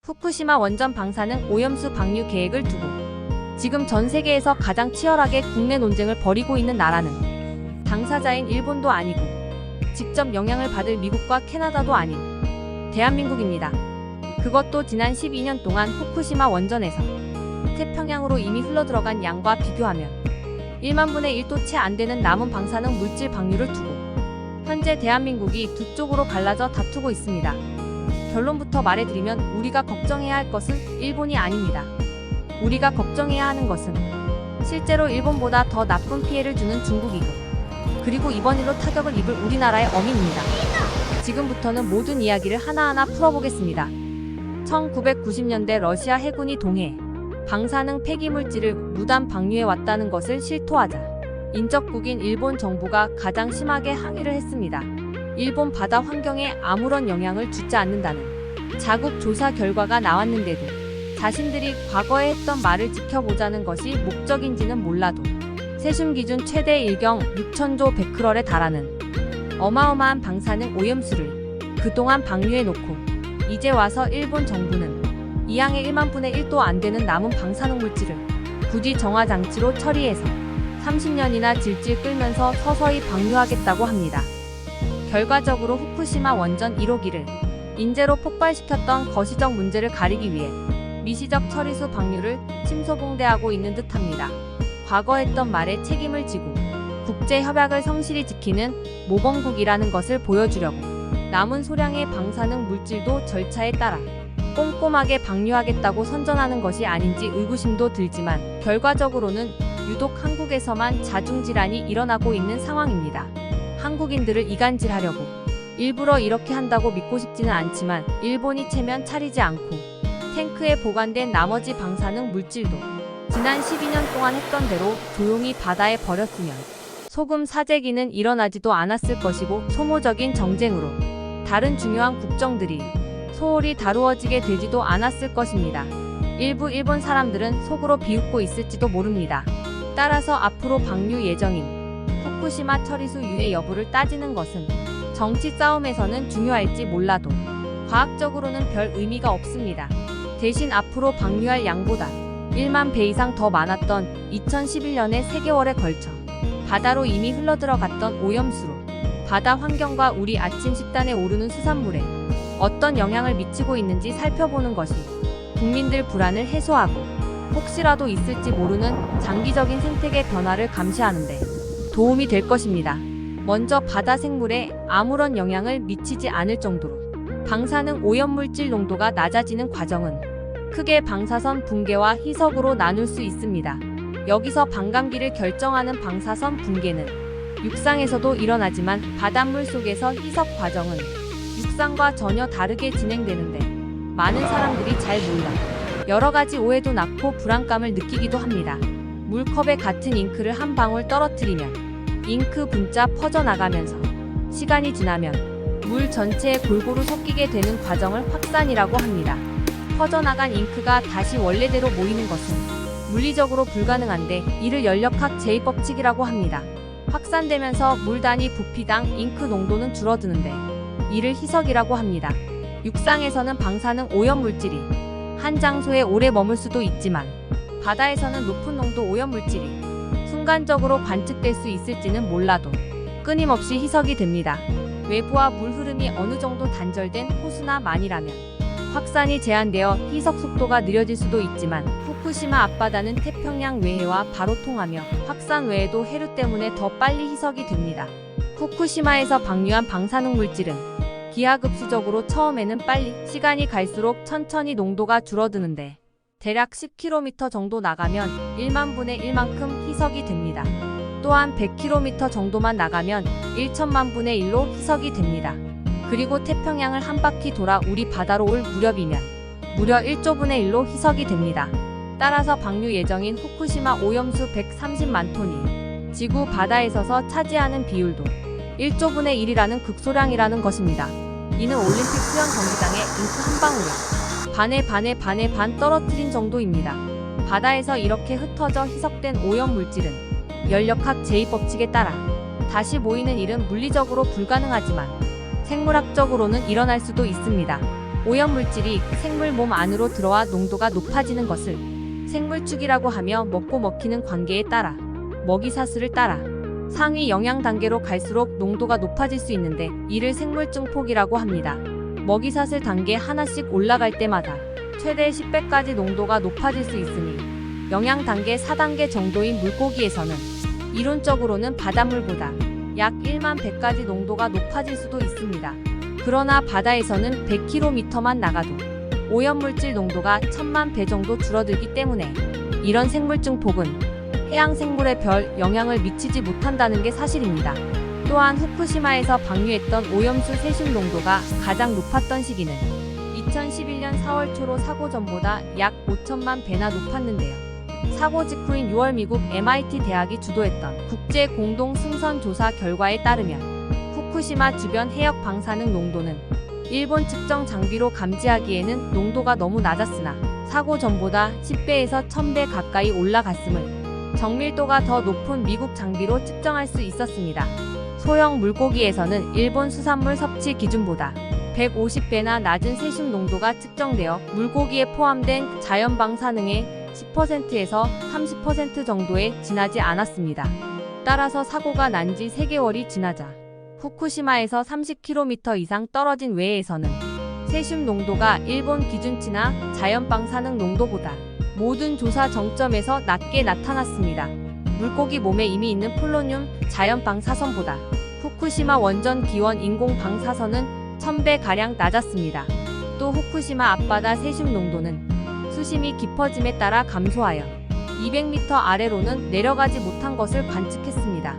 후쿠시마 원전 방사능 오염수 방류 계획을 두고 지금 전 세계에서 가장 치열하게 국내 논쟁을 벌이고 있는 나라는 당사자인 일본도 아니고 직접 영향을 받을 미국과 캐나다도 아닌 대한민국입니다. 그것도 지난 12년 동안 후쿠시마 원전에서 태평양으로 이미 흘러들어간 양과 비교하면 1만 분의 1도 채 안 되는 남은 방사능 물질 방류를 두고 현재 대한민국이 두 쪽으로 갈라져 다투고 있습니다. 결론부터 말해드리면 우리가 걱정해야 할 것은 일본이 아닙니다. 우리가 걱정해야 하는 것은 실제로 일본보다 더 나쁜 피해를 주는 중국이고, 그리고 이번 일로 타격을 입을 우리나라의 어민입니다. 지금부터는 모든 이야기를 하나하나 풀어보겠습니다. 1990년대 러시아 해군이 동해에 방사능 폐기물질을 무단 방류해왔다는 것을 실토하자 인접국인 일본 정부가 가장 심하게 항의를 했습니다. 일본 바다 환경에 아무런 영향을 주지 않는다는 자국 조사 결과가 나왔는데도 자신들이 과거에 했던 말을 지켜보자는 것이 목적인지는 몰라도 세슘 기준 최대 일경 6,000조 베크럴에 달하는 어마어마한 방사능 오염수를 그동안 방류해놓고 이제 와서 일본 정부는 이 양의 1만 분의 1도 안 되는 남은 방사능 물질을 부디 정화 장치로 처리해서 30년이나 질질 끌면서 서서히 방류하겠다고 합니다. 결과적으로 후쿠시마 원전 1호기를 인재로 폭발시켰던 거시적 문제를 가리기 위해 미시적 처리수 방류를 침소봉대하고 있는 듯합니다. 과거 했던 말에 책임을 지고 국제협약을 성실히 지키는 모범국이라는 것을 보여주려고 남은 소량의 방사능 물질도 절차에 따라 꼼꼼하게 방류하겠다고 선전하는 것이 아닌지 의구심도 들지만 결과적으로는 유독 한국에서만 자중질환이 일어나고 있는 상황입니다. 한국인들을 이간질하려고 일부러 이렇게 한다고 믿고 싶지는 않지만 일본이 체면 차리지 않고 탱크에 보관된 나머지 방사능 물질도 지난 12년 동안 했던 대로 조용히 바다에 버렸으면 소금 사재기는 일어나지도 않았을 것이고 소모적인 정쟁으로 다른 중요한 국정들이 소홀히 다루어지게 되지도 않았을 것입니다. 일부 일본 사람들은 속으로 비웃고 있을지도 모릅니다. 따라서 앞으로 방류 예정인 후쿠시마 처리수 유해 여부를 따지는 것은 정치 싸움에서는 중요할지 몰라도 과학적으로는 별 의미가 없습니다. 대신 앞으로 방류할 양보다 1만 배 이상 더 많았던 2011년에 3개월에 걸쳐 바다로 이미 흘러들어갔던 오염수로 바다 환경과 우리 아침 식단에 오르는 수산물에 어떤 영향을 미치고 있는지 살펴보는 것이 국민들 불안을 해소하고 혹시라도 있을지 모르는 장기적인 생태계 변화를 감시하는 데 도움이 될 것입니다. 먼저 바다 생물에 아무런 영향을 미치지 않을 정도로 방사능 오염물질 농도가 낮아지는 과정은 크게 방사선 붕괴와 희석으로 나눌 수 있습니다. 여기서 반감기를 결정하는 방사선 붕괴는 육상에서도 일어나지만 바닷물 속에서 희석 과정은 육상과 전혀 다르게 진행되는데 많은 사람들이 잘 몰라 여러 가지 오해도 낳고 불안감을 느끼기도 합니다. 물컵에 같은 잉크를 한 방울 떨어뜨리면 잉크 분자 퍼져나가면서 시간이 지나면 물 전체에 골고루 섞이게 되는 과정을 확산이라고 합니다. 퍼져나간 잉크가 다시 원래대로 모이는 것은 물리적으로 불가능한데 이를 연력학 제2법칙이라고 합니다. 확산되면서 물 단위 부피당 잉크 농도는 줄어드는데 이를 희석이라고 합니다. 육상에서는 방사능 오염물질이 한 장소에 오래 머물 수도 있지만 바다에서는 높은 농도 오염물질이 순간적으로 관측될 수 있을지는 몰라도 끊임없이 희석이 됩니다. 외부와 물 흐름이 어느 정도 단절된 호수나 만이라면 확산이 제한되어 희석 속도가 느려질 수도 있지만 후쿠시마 앞바다는 태평양 외해와 바로 통하며 확산 외에도 해류 때문에 더 빨리 희석이 됩니다. 후쿠시마에서 방류한 방사능 물질은 기하급수적으로 처음에는 빨리 시간이 갈수록 천천히 농도가 줄어드는데 대략 10km 정도 나가면 1만 분의 1만큼 희석이 됩니다. 또한 100km 정도만 나가면 1천만 분의 1로 희석이 됩니다. 그리고 태평양을 한 바퀴 돌아 우리 바다로 올 무렵이면 무려 1조 분의 1로 희석이 됩니다. 따라서 방류 예정인 후쿠시마 오염수 130만 톤이 지구 바다에 서서 차지하는 비율도 1조 분의 1이라는 극소량이라는 것입니다. 이는 올림픽 수영 경기장에 잉크 한 방울에 반에 반 떨어뜨린 정도입니다. 바다에서 이렇게 흩어져 희석된 오염물질은 연력학 제2법칙에 따라 다시 모이는 일은 물리적으로 불가능하지만 생물학적으로는 일어날 수도 있습니다. 오염물질이 생물 몸 안으로 들어와 농도가 높아지는 것을 생물축이라고 하며 먹고 먹히는 관계에 따라 먹이사슬을 따라 상위 영양 단계로 갈수록 농도가 높아질 수 있는데 이를 생물증폭이라고 합니다. 먹이사슬 단계 하나씩 올라갈 때마다 최대 10배까지 농도가 높아질 수 있으니 영양 단계 4단계 정도인 물고기에서는 이론적으로는 바닷물보다 약 1만 배까지 농도가 높아질 수도 있습니다. 그러나 바다에서는 100km만 나가도 오염물질 농도가 1000만 배 정도 줄어들기 때문에 이런 생물증폭은 해양 생물에 별 영향을 미치지 못한다는 게 사실입니다. 또한 후쿠시마에서 방류했던 오염수 세슘 농도가 가장 높았던 시기는 2011년 4월 초로 사고 전보다 약 5천만 배나 높았는데요. 사고 직후인 6월 미국 MIT 대학이 주도했던 국제 공동 승선 조사 결과에 따르면 후쿠시마 주변 해역 방사능 농도는 일본 측정 장비로 감지하기에는 농도가 너무 낮았으나 사고 전보다 10배에서 1000배 가까이 올라갔음을 정밀도가 더 높은 미국 장비로 측정할 수 있었습니다. 소형 물고기에서는 일본 수산물 섭취 기준보다 150배나 낮은 세슘 농도가 측정되어 물고기에 포함된 자연 방사능의 10%에서 30% 정도에 지나지 않았습니다. 따라서 사고가 난 지 3개월이 지나자 후쿠시마에서 30km 이상 떨어진 외에서는 세슘 농도가 일본 기준치나 자연 방사능 농도보다 모든 조사 정점에서 낮게 나타났습니다. 물고기 몸에 이미 있는 폴로늄 자연 방사선보다 후쿠시마 원전 기원 인공 방사선은 1000배가량 낮았습니다. 또 후쿠시마 앞바다 세슘 농도는 수심이 깊어짐에 따라 감소하여 200m 아래로는 내려가지 못한 것을 관측했습니다.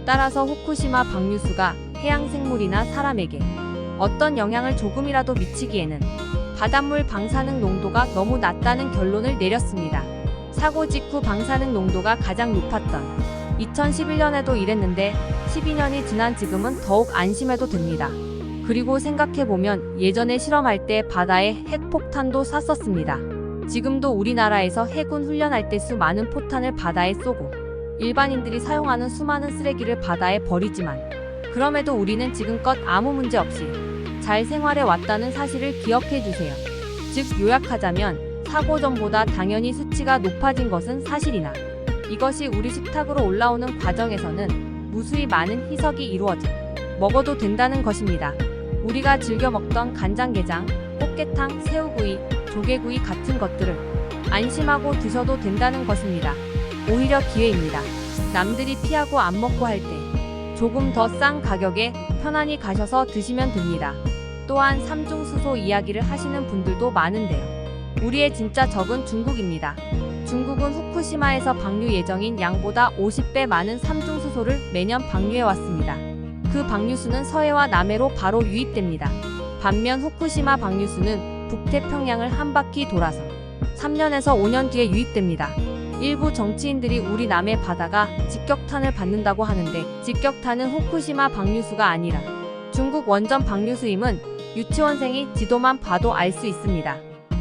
따라서 후쿠시마 방류수가 해양 생물이나 사람에게 어떤 영향을 조금이라도 미치기에는 바닷물 방사능 농도가 너무 낮다는 결론을 내렸습니다. 사고 직후 방사능 농도가 가장 높았던 2011년에도 이랬는데 12년이 지난 지금은 더욱 안심해도 됩니다. 그리고 생각해보면 예전에 실험할 때 바다에 핵폭탄도 쐈었습니다. 지금도 우리나라에서 해군 훈련할 때 수많은 포탄을 바다에 쏘고 일반인들이 사용하는 수많은 쓰레기를 바다에 버리지만 그럼에도 우리는 지금껏 아무 문제 없이 잘 생활해 왔다는 사실을 기억해 주세요. 즉 요약하자면 사고 전보다 당연히 수치가 높아진 것은 사실이나 이것이 우리 식탁으로 올라오는 과정에서는 무수히 많은 희석이 이루어져 먹어도 된다는 것입니다. 우리가 즐겨 먹던 간장게장, 꽃게탕, 새우구이, 조개구이 같은 것들을 안심하고 드셔도 된다는 것입니다. 오히려 기회입니다. 남들이 피하고 안 먹고 할 때 조금 더 싼 가격에 편안히 가셔서 드시면 됩니다. 또한 삼중수소 이야기를 하시는 분들도 많은데요. 우리의 진짜 적은 중국입니다. 중국은 후쿠시마에서 방류 예정인 양보다 50배 많은 삼중수소를 매년 방류해왔습니다. 그 방류수는 서해와 남해로 바로 유입됩니다. 반면 후쿠시마 방류수는 북태평양을 한 바퀴 돌아서 3년에서 5년 뒤에 유입됩니다. 일부 정치인들이 우리 남해 바다가 직격탄을 받는다고 하는데 직격탄은 후쿠시마 방류수가 아니라 중국 원전 방류수임은 유치원생이 지도만 봐도 알 수 있습니다.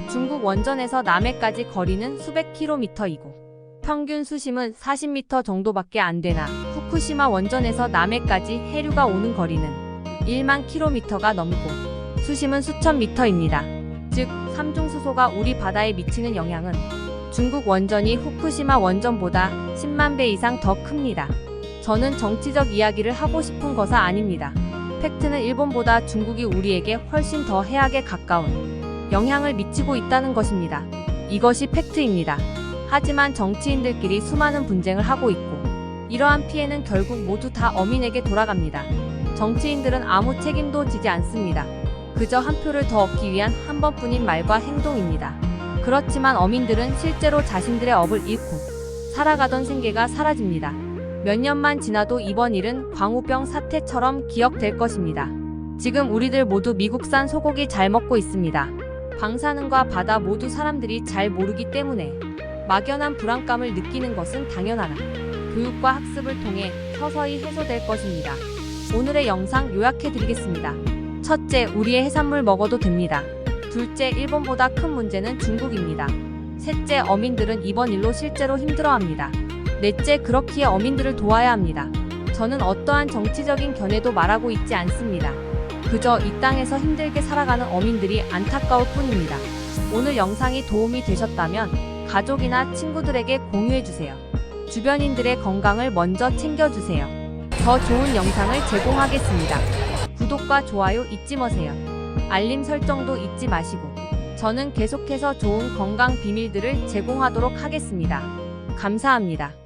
중국 원전에서 남해까지 거리는 수백 킬로미터이고 평균 수심은 40m 정도밖에 안 되나 후쿠시마 원전에서 남해까지 해류가 오는 거리는 1만 킬로미터가 넘고 수심은 수천 미터입니다. 즉 삼중수소가 우리 바다에 미치는 영향은 중국 원전이 후쿠시마 원전보다 10만 배 이상 더 큽니다. 저는 정치적 이야기를 하고 싶은 것은 아닙니다. 팩트는 일본보다 중국이 우리에게 훨씬 더 해악에 가까운 영향을 미치고 있다는 것입니다. 이것이 팩트입니다. 하지만 정치인들끼리 수많은 분쟁을 하고 있고 이러한 피해는 결국 모두 다 어민에게 돌아갑니다. 정치인들은 아무 책임도 지지 않습니다. 그저 한 표를 더 얻기 위한 한 번뿐인 말과 행동입니다. 그렇지만 어민들은 실제로 자신들의 업을 잃고 살아가던 생계가 사라집니다. 몇 년만 지나도 이번 일은 광우병 사태처럼 기억될 것입니다. 지금 우리들 모두 미국산 소고기 잘 먹고 있습니다. 방사능과 바다 모두 사람들이 잘 모르기 때문에 막연한 불안감을 느끼는 것은 당연하나 교육과 학습을 통해 서서히 해소될 것입니다. 오늘의 영상 요약해드리겠습니다. 첫째, 우리의 해산물 먹어도 됩니다. 둘째, 일본보다 큰 문제는 중국입니다. 셋째, 어민들은 이번 일로 실제로 힘들어합니다. 넷째, 그렇기에 어민들을 도와야 합니다. 저는 어떠한 정치적인 견해도 말하고 있지 않습니다. 그저 이 땅에서 힘들게 살아가는 어민들이 안타까울 뿐입니다. 오늘 영상이 도움이 되셨다면 가족이나 친구들에게 공유해주세요. 주변인들의 건강을 먼저 챙겨주세요. 더 좋은 영상을 제공하겠습니다. 구독과 좋아요 잊지 마세요. 알림 설정도 잊지 마시고 저는 계속해서 좋은 건강 비밀들을 제공하도록 하겠습니다. 감사합니다.